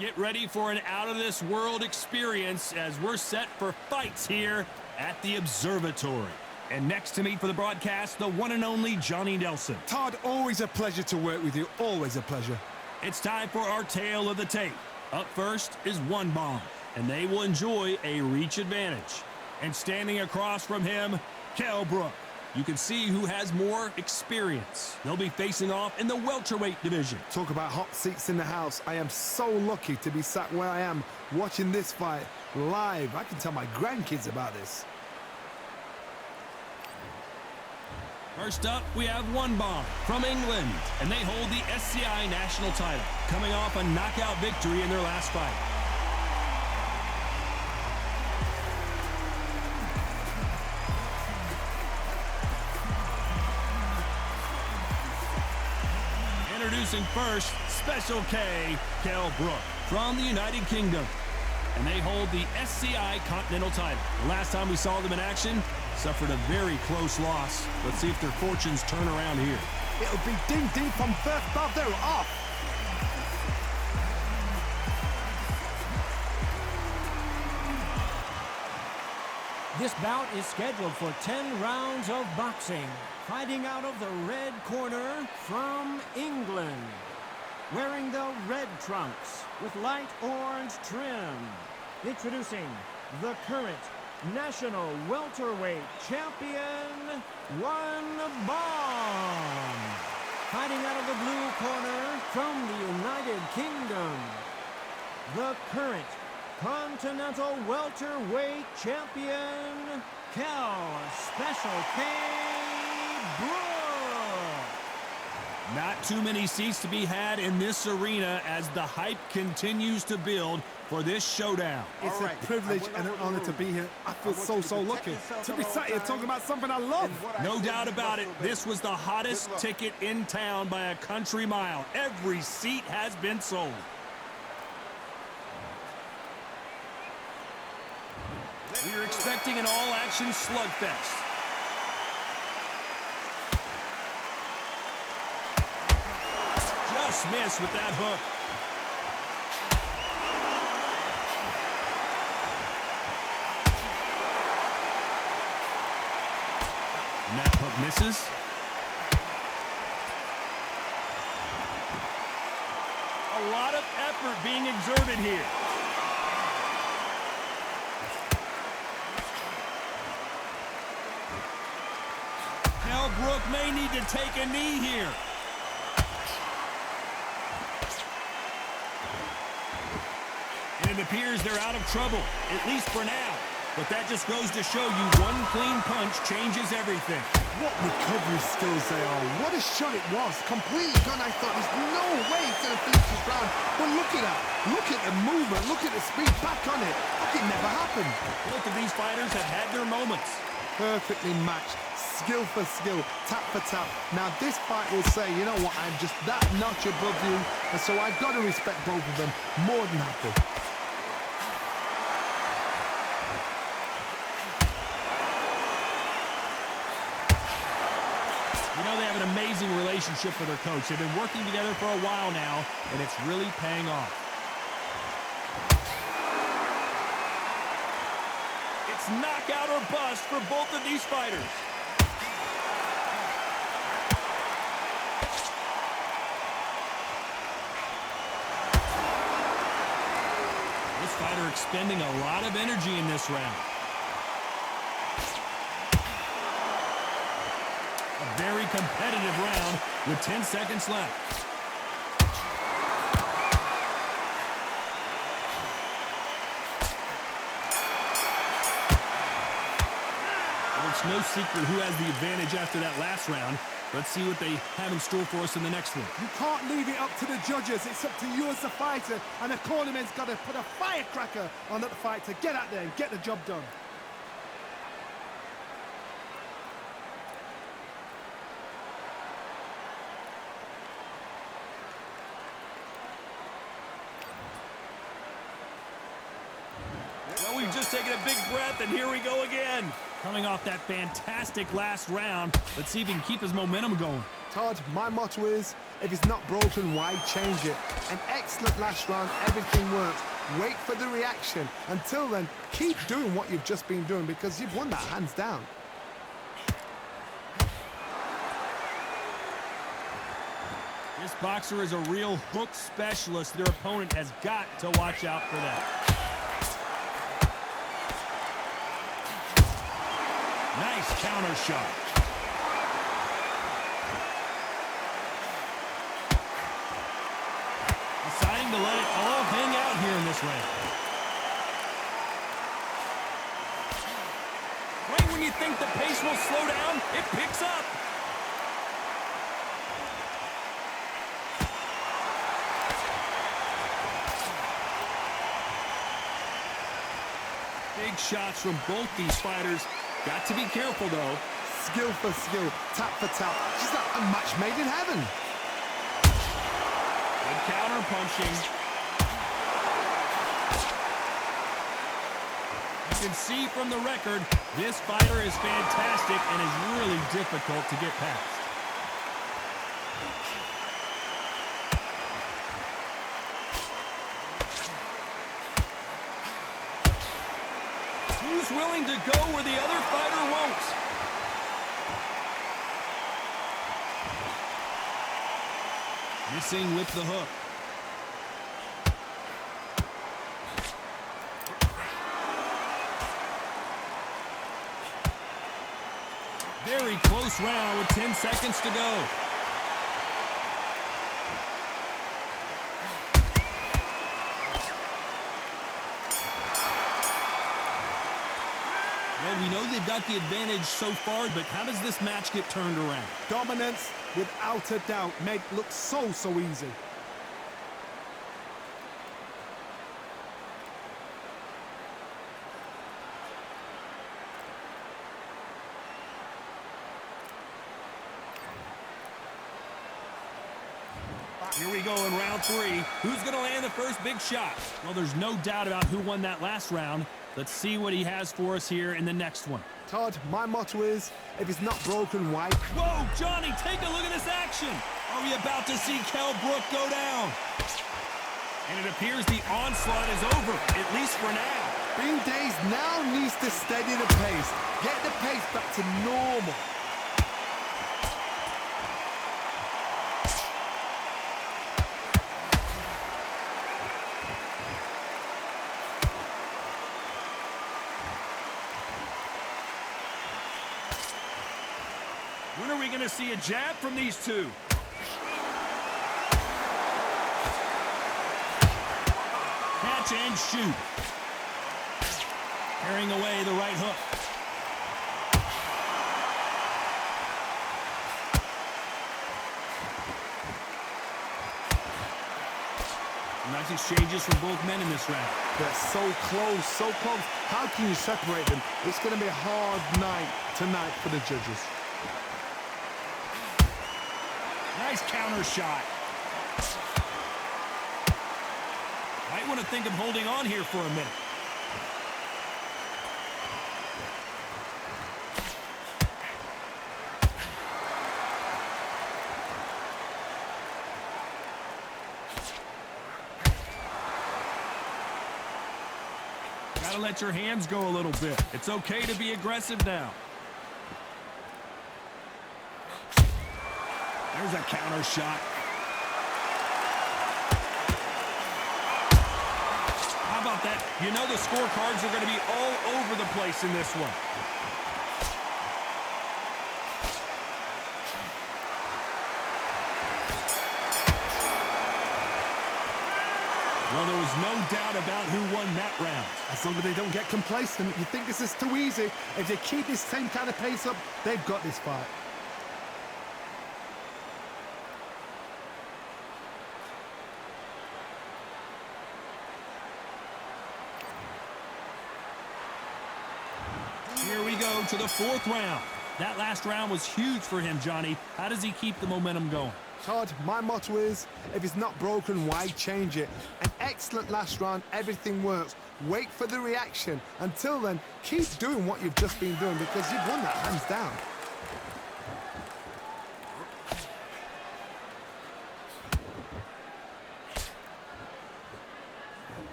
Get ready for an out-of-this-world experience as we're set for fights here at the Observatory. And next to me for the broadcast, the one and only Johnny Nelson. Todd, always a pleasure to work with you. Always a pleasure. It's time for our tale of the tape. Up first is One Bomb, and they will enjoy a reach advantage. And standing across from him, KEL BROOK. You can see who has more experience. They'll be facing off in the welterweight division. Talk about hot seats in the house. I am so lucky to be sat where I am watching this fight live. I can tell my grandkids about this. First up, we have One Bomb from England, and they hold the SCI national title, coming off a knockout victory in their last fight. Introducing first, Special K, KEL BROOK from the United Kingdom. And they hold the SCI Continental title. The last time we saw them in action, suffered a very close loss. Let's see if their fortunes turn around here. It'll be ding-ding from first bout. They're off. This bout is scheduled for 10 rounds of boxing. Fighting out of the red corner from England. Wearing the red trunks with light orange trim. Introducing the current national welterweight champion, One Bomb. Fighting out of the blue corner from the United Kingdom. The current Continental welterweight champion, KEL Special K BROOK. Not too many seats to be had in this arena as the hype continues to build for this showdown. It's a privilege and an honor to be here. I feel so lucky to be sat here talking about something I love. No doubt about it, this was the hottest ticket in town by a country mile. Every seat has been sold. We are expecting an all-action slugfest. Just missed with that hook. And that hook misses. A lot of effort being exerted here. KEL BROOK may need to take a knee here. And it appears they're out of trouble, at least for now. But that just goes to show you one clean punch changes everything. What recovery skills they are. What a shot it was. Completely gone. I thought there's no way he's going to finish this round. But look at that. Look at the movement. Look at the speed. Back on it. Like it never happened. Both of these fighters have had their moments. Perfectly matched. Skill for skill, tap for tap. Now this fight will say, you know what, I'm just that notch above you, and so I've got to respect both of them more than happy. You know, they have an amazing relationship with their coach. They've been working together for a while now, and it's really paying off. It's knockout or bust for both of these fighters. Fighter expending a lot of energy in this round. A very competitive round with 10 seconds left. Well, it's no secret who has the advantage after that last round. Let's see what they have in store for us in the next one. You can't leave it up to the judges. It's up to you as the fighter. And the cornerman's got to put a firecracker on that fight to get out there and get the job done. Well, we've just taken a big breath, and here we go again. Coming off that fantastic last round, let's see if he can keep his momentum going. Todd, my motto is, If it's not broken, why change it? An excellent last round, everything works. Wait for the reaction. Until then, keep doing what you've just been doing because you've won that hands down. This boxer is a real hook specialist. Their opponent has got to watch out for that. Nice counter shot. Deciding to let it all hang out here in this round. Right when you think the pace will slow down, it picks up. Big shots from both these fighters. Got to be careful, though. Skill for skill, tap for tap. She's like a match made in heaven. Good counter punching. You can see from the record, this fighter is fantastic and is really difficult to get past. Who's willing to go where the other fighter won't? Missing with the hook. Very close round with 10 seconds to go. Well, we know they've got the advantage so far, but how does this match get turned around? Dominance, without a doubt, made look so easy. Here we go in round 3. Who's going to land the first big shot? Well, there's no doubt about who won that last round. Let's see what he has for us here in the next one. Todd, my motto is, if it's not broken, why? Whoa, Johnny, take a look at this action. Are we about to see KEL BROOK go down? And it appears the onslaught is over, at least for now. Bean Days now needs to steady the pace. Get the pace back to normal. When are we going to see a jab from these two? Catch and shoot. Carrying away the right hook. Nice exchanges from both men in this round. They're so close, so close. How can you separate them? It's going to be a hard night tonight for the judges. Nice counter shot. Might want to think of holding on here for a minute. Gotta let your hands go a little bit. It's okay to be aggressive now. There's a counter shot. How about that? You know the scorecards are going to be all over the place in this one. Well, there was no doubt about who won that round. As long as they don't get complacent, you think this is too easy. If they keep this same kind of pace up, they've got this fight. Here we go to the 4th round. That last round was huge for him, Johnny. How does he keep the momentum going? Todd, my motto is, if it's not broken, why change it? An excellent last round, everything works. Wait for the reaction. Until then, keep doing what you've just been doing because you've won that hands down.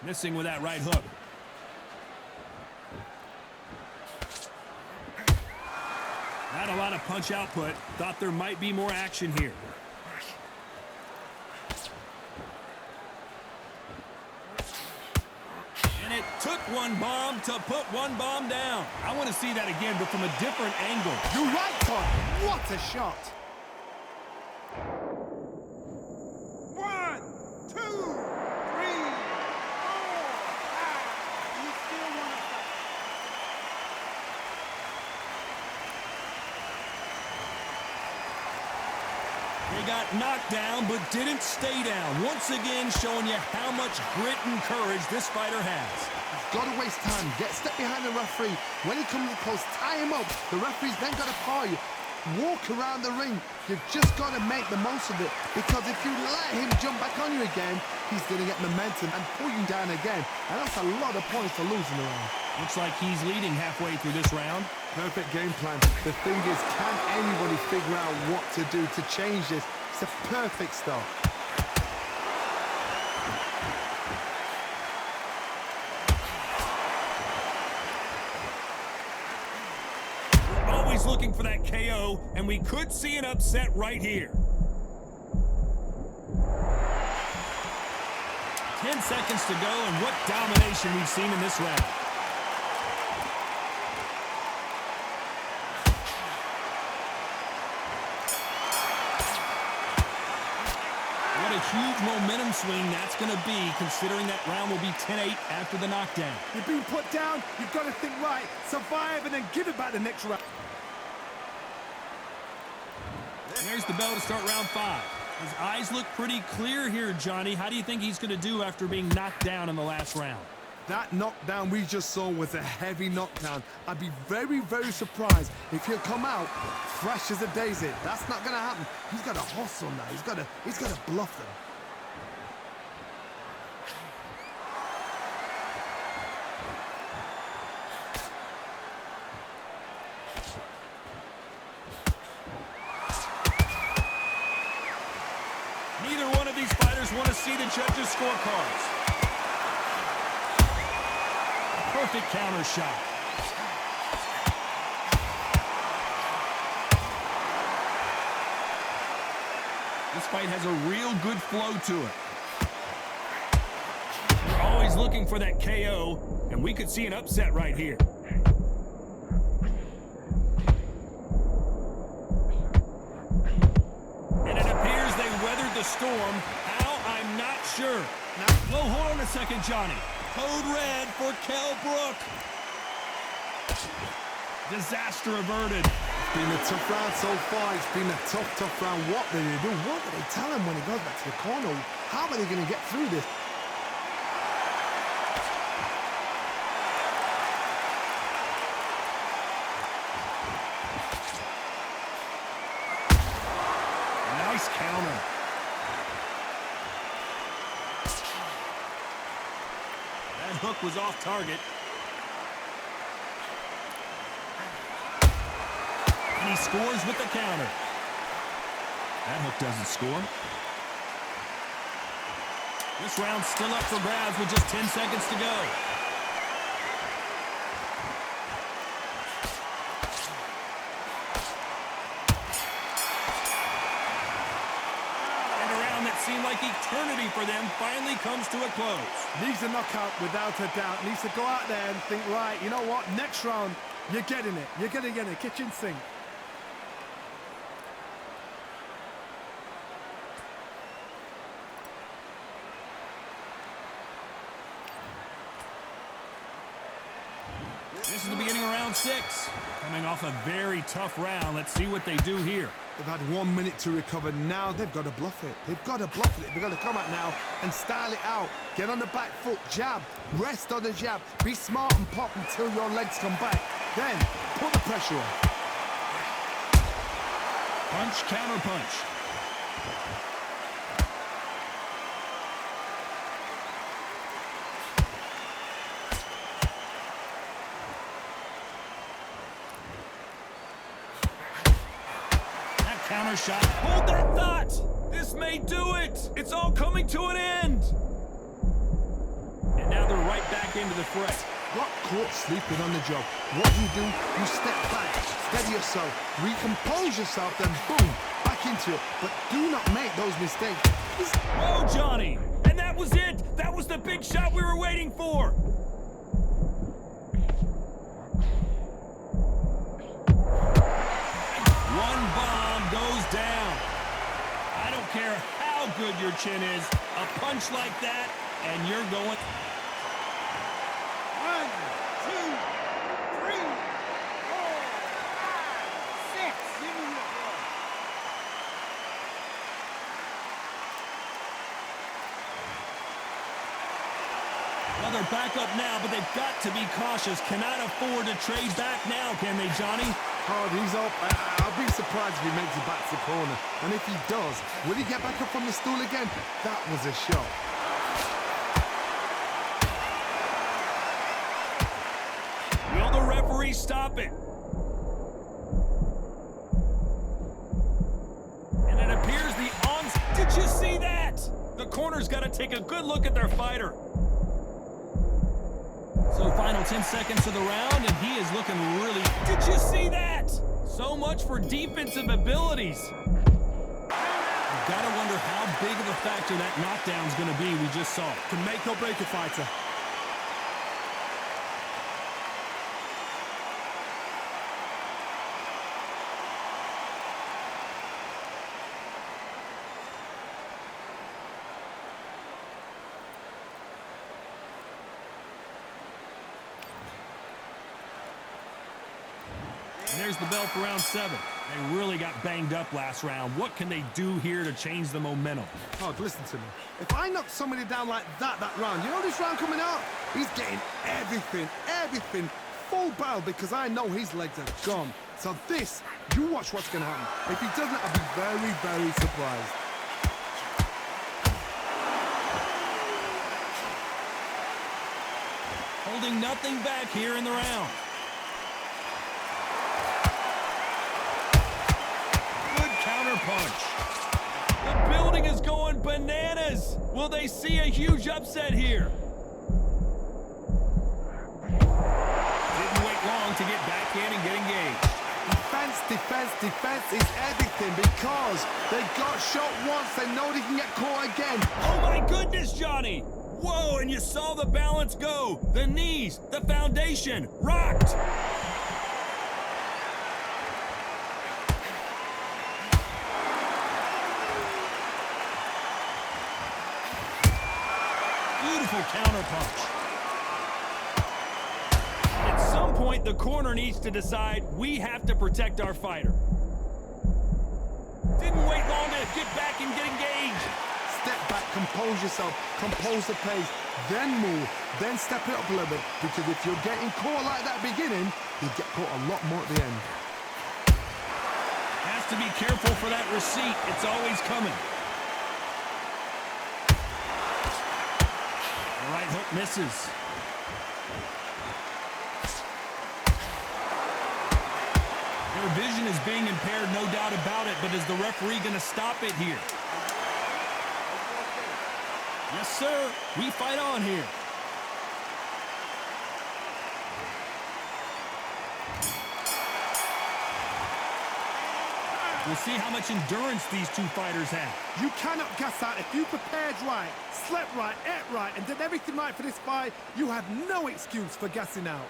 Missing with that right hook. Not a lot of punch output. Thought there might be more action here. And it took one bomb to put one bomb down. I want to see that again, but from a different angle. You're right, Todd. What a shot. 1, 2, 3, 4, 5. You still want to fight? They got knocked down, but didn't stay down. Once again, showing you how much grit and courage this fighter has. He's got to waste time. Get step behind the referee. When he comes close, tie him up. The referee's then got to call you. Walk around the ring. You've just got to make the most of it, because if you let him jump back on you again, he's going to get momentum and pull you down again. And that's a lot of points to lose in the round. Looks like he's leading halfway through this round. Perfect game plan. The thing is, can anybody figure out what to do to change this? It's a perfect start. Always looking for that KO, and we could see an upset right here. 10 seconds to go, and what domination we've seen in this round. What a huge momentum swing that's going to be, considering that round will be 10-8 after the knockdown. You've been put down, you've got to think right, survive, and then give it back the next round. There's the bell to start round 5. His eyes look pretty clear here, Johnny. How do you think he's going to do after being knocked down in the last round? That knockdown we just saw was a heavy knockdown. I'd be very, very surprised if he'll come out fresh as a daisy. That's not going to happen. He's got to hustle now. He's got to bluff them. Neither one of these fighters want to see the judges' scorecards. Perfect counter shot. This fight has a real good flow to it. We're always looking for that KO, and we could see an upset right here. And it appears they weathered the storm. How? I'm not sure. Now, well, hold on a second, Johnny. Code red for KEL BROOK. Disaster averted. It's been a tough round so far. It's been a tough round. What do they do? What do they tell him when he goes back to the corner? How are they going to get through this? Nice counter. That hook was off target. And he scores with the counter. That hook doesn't score. This round's still up for grabs with just 10 seconds to go. And a round that seemed like eternity for them finally comes to a close. Needs a knockout without a doubt. Needs to go out there and think, right, you know what? Next round, you're getting it. You're going to get it. Kitchen sink. This is the beginning of round 6. Coming off a very tough round. Let's see what they do here. They've had 1 minute to recover. Now they've got to bluff it. They've got to bluff it. They've got to come out now and style it out. Get on the back foot, jab, rest on the jab. Be smart and pop until your legs come back. Then put the pressure on. Punch, counter punch. Counter shot. Hold that thought. This may do it. It's all coming to an end. And now right back into the fray. Got caught sleeping on the job. What do? You step back, steady yourself, recompose yourself, then boom, back into it. But do not make those mistakes. Whoa, Johnny! And that was it! That was the big shot we were waiting for! One bomb goes down. I don't care how good your chin is, a punch like that, and you're going... 1, 2, 3, 4, 5, 6. Give me your ball. Well, they're back up now, but they've got to be cautious. Cannot afford to trade back now, can they, Johnny? Oh, he's up. I'll be surprised if he makes it back to the corner. And if he does, will he get back up from the stool again? That was a shot. Will the referee stop it? And it appears the ons... Did you see that? The corner's got to take a good look at their fighter. So final 10 seconds of the round, and he is looking really... Did you see that? So much for defensive abilities. You've got to wonder how big of a factor that knockdown's going to be we just saw. Can make or break a fighter. And there's the bell for round 7. They really got banged up last round. What can they do here to change the momentum? Oh, listen to me. If I knock somebody down like that round, you know this round coming out? He's getting everything full barrel because I know his legs are gone. So this, you watch what's going to happen. If he doesn't, I'll be very, very surprised. Holding nothing back here in the round. Punch. The building is going bananas. Will they see a huge upset here? Didn't wait long to get back in and get engaged. Defense is everything because they got shot once. They know they can get caught again. Oh my goodness, Johnny. Whoa, and you saw the balance go. The knees, the foundation, rocked. Beautiful counterpunch. At some point, the corner needs to decide we have to protect our fighter. Didn't wait long to get back and get engaged. Step back, compose yourself, compose the pace, then move, then step it up a little bit. Because if you're getting caught like that beginning, you get caught a lot more at the end. Has to be careful for that receipt. It's always coming. Right hook misses. Their vision is being impaired, no doubt about it, but is the referee going to stop it here? Yes, sir. We fight on here. We'll see how much endurance these two fighters have. You cannot gas out. If you prepared right, slept right, ate right, and did everything right for this fight, you have no excuse for gassing out.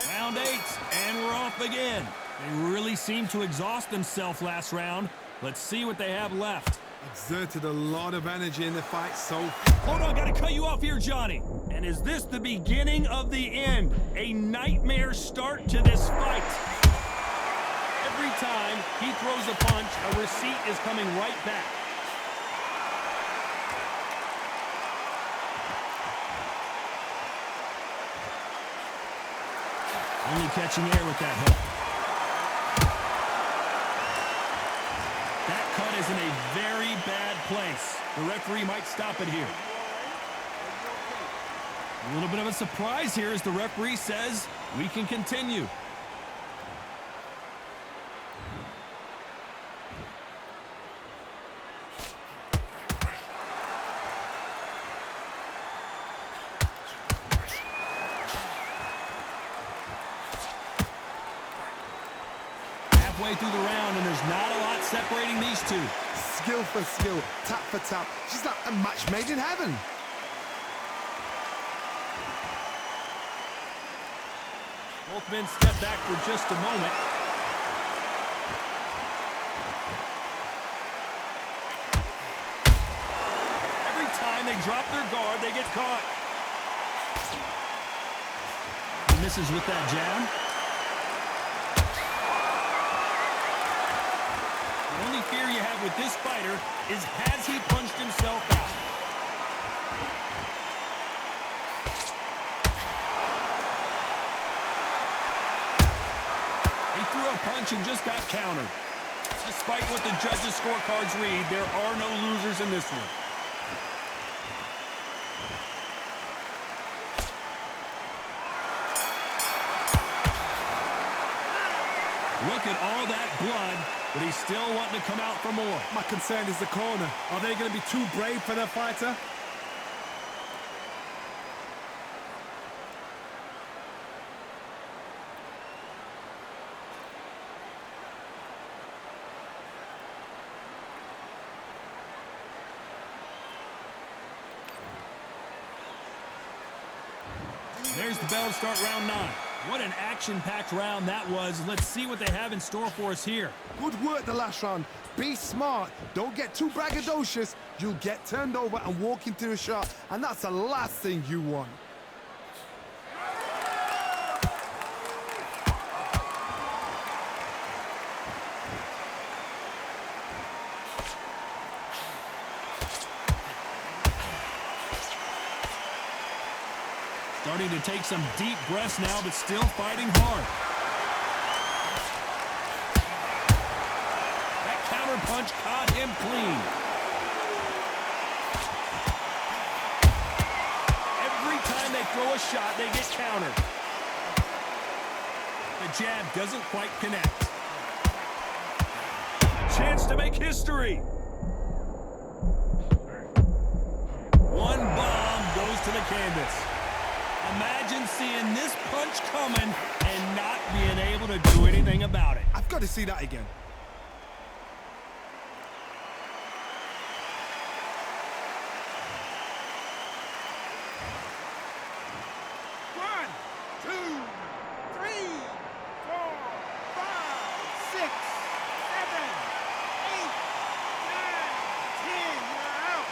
Round 8, and we're off again. They really seemed to exhaust themselves last round. Let's see what they have left. Exerted a lot of energy in the fight, so... Hold on, gotta cut you off here, Johnny. And is this the beginning of the end? A nightmare start to this fight. Every time he throws a punch, a receipt is coming right back. Only catching air with that hook. That cut is in a very bad place. The referee might stop it here. A little bit of a surprise here as the referee says we can continue. halfway through the round, and there's not a lot separating these two. Skill for skill, tap for tap. She's like a match made in heaven. Both men step back for just a moment. Every time they drop their guard, they get caught. He misses with that jab. The only fear you have with this fighter is, has he punched himself out? Threw a punch and just got countered. Despite what the judges' scorecards read, there are no losers in this one. Look at all that blood, but he's still wanting to come out for more. My concern is the corner. Are they going to be too brave for their fighter? There's the bell to start round 9. What an action-packed round that was. Let's see what they have in store for us here. Good work the last round. Be smart. Don't get too braggadocious. You'll get turned over and walk into a shot, and that's the last thing you want. Starting to take some deep breaths now, but still fighting hard. That counter punch caught him clean. Every time they throw a shot, they get countered. The jab doesn't quite connect. A chance to make history. One bomb goes to the canvas. Imagine seeing this punch coming and not being able to do anything about it. I've got to see that again. One, two, three, 4, 5, 6, 7, 8, 9, 10. You're out.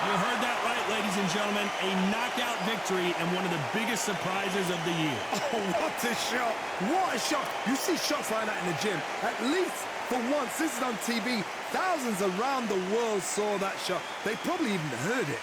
You heard that right, ladies and gentlemen. A knockout victory and one of the biggest surprises of the year. Oh, what a shot! What a shot! You see shots like that in the gym. At least for once, this is on TV. Thousands around the world saw that shot. They probably even heard it.